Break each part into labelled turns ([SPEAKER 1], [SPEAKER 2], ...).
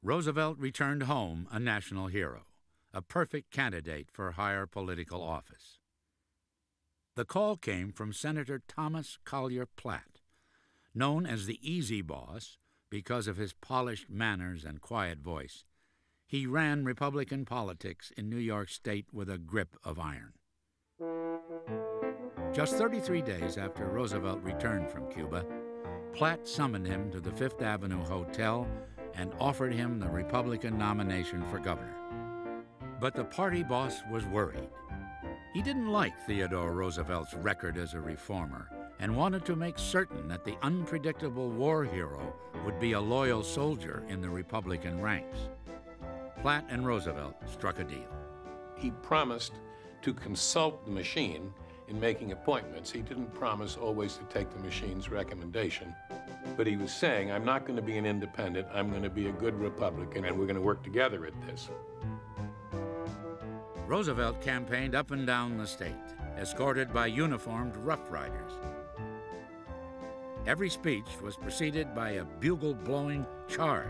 [SPEAKER 1] Roosevelt returned home a national hero, a perfect candidate for higher political office. The call came from Senator Thomas Collier Platt, known as the Easy Boss because of his polished manners and quiet voice. He ran Republican politics in New York State with a grip of iron. Just 33 days after Roosevelt returned from Cuba, Platt summoned him to the Fifth Avenue Hotel and offered him the Republican nomination for governor. But the party boss was worried. He didn't like Theodore Roosevelt's record as a reformer and wanted to make certain that the unpredictable war hero would be a loyal soldier in the Republican ranks. Platt and Roosevelt struck a deal.
[SPEAKER 2] He promised to consult the machine in making appointments. He didn't promise always to take the machine's recommendation, but he was saying, I'm not going to be an independent, I'm going to be a good Republican, and we're going to work together at this.
[SPEAKER 1] Roosevelt campaigned up and down the state, escorted by uniformed Rough Riders. Every speech was preceded by a bugle-blowing charge.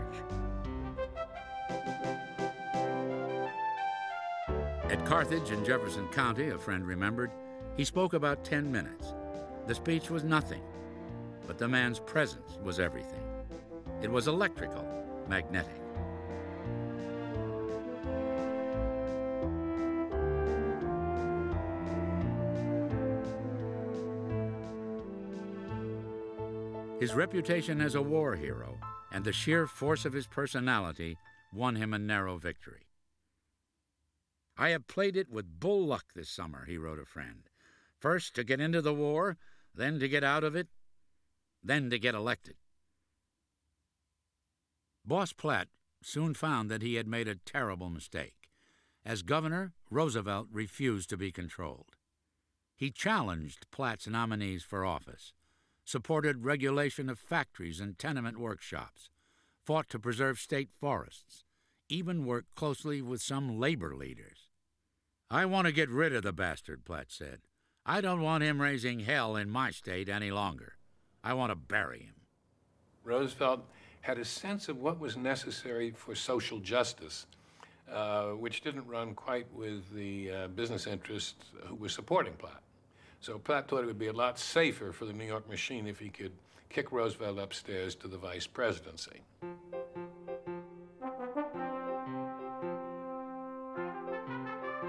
[SPEAKER 1] At Carthage in Jefferson County, a friend remembered, he spoke about 10 minutes. The speech was nothing, but the man's presence was everything. It was electrical, magnetic. His reputation as a war hero and the sheer force of his personality won him a narrow victory. I have played it with bull luck this summer, he wrote a friend. First to get into the war, then to get out of it, then to get elected. Boss Platt soon found that he had made a terrible mistake. As governor, Roosevelt refused to be controlled. He challenged Platt's nominees for office, supported regulation of factories and tenement workshops, fought to preserve state forests, even worked closely with some labor leaders. I want to get rid of the bastard, Platt said. I don't want him raising hell in my state any longer. I want to bury him.
[SPEAKER 2] Roosevelt had a sense of what was necessary for social justice, which didn't run quite with the business interests who were supporting Platt. So Platt thought it would be a lot safer for the New York machine if he could kick Roosevelt upstairs to the vice presidency.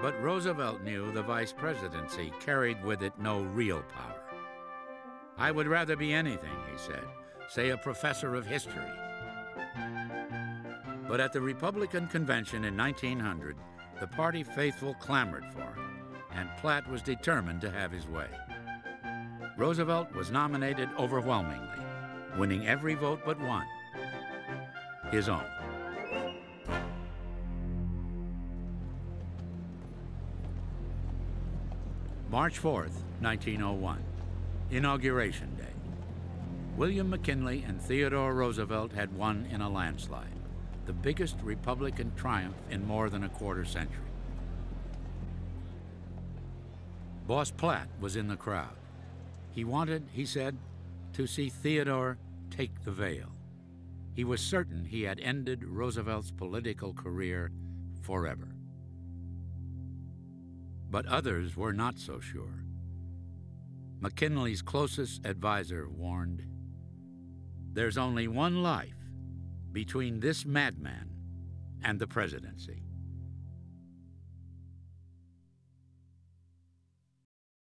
[SPEAKER 1] But Roosevelt knew the vice presidency carried with it no real power. I would rather be anything, he said, say a professor of history. But at the Republican convention in 1900, the party faithful clamored for him, and Platt was determined to have his way. Roosevelt was nominated overwhelmingly, winning every vote but one, his own. March 4th, 1901, Inauguration Day. William McKinley and Theodore Roosevelt had won in a landslide, the biggest Republican triumph in more than a quarter century. Boss Platt was in the crowd. He wanted, he said, to see Theodore take the veil. He was certain he had ended Roosevelt's political career forever. But others were not so sure. McKinley's closest advisor warned, "There's only one life between this madman and the presidency."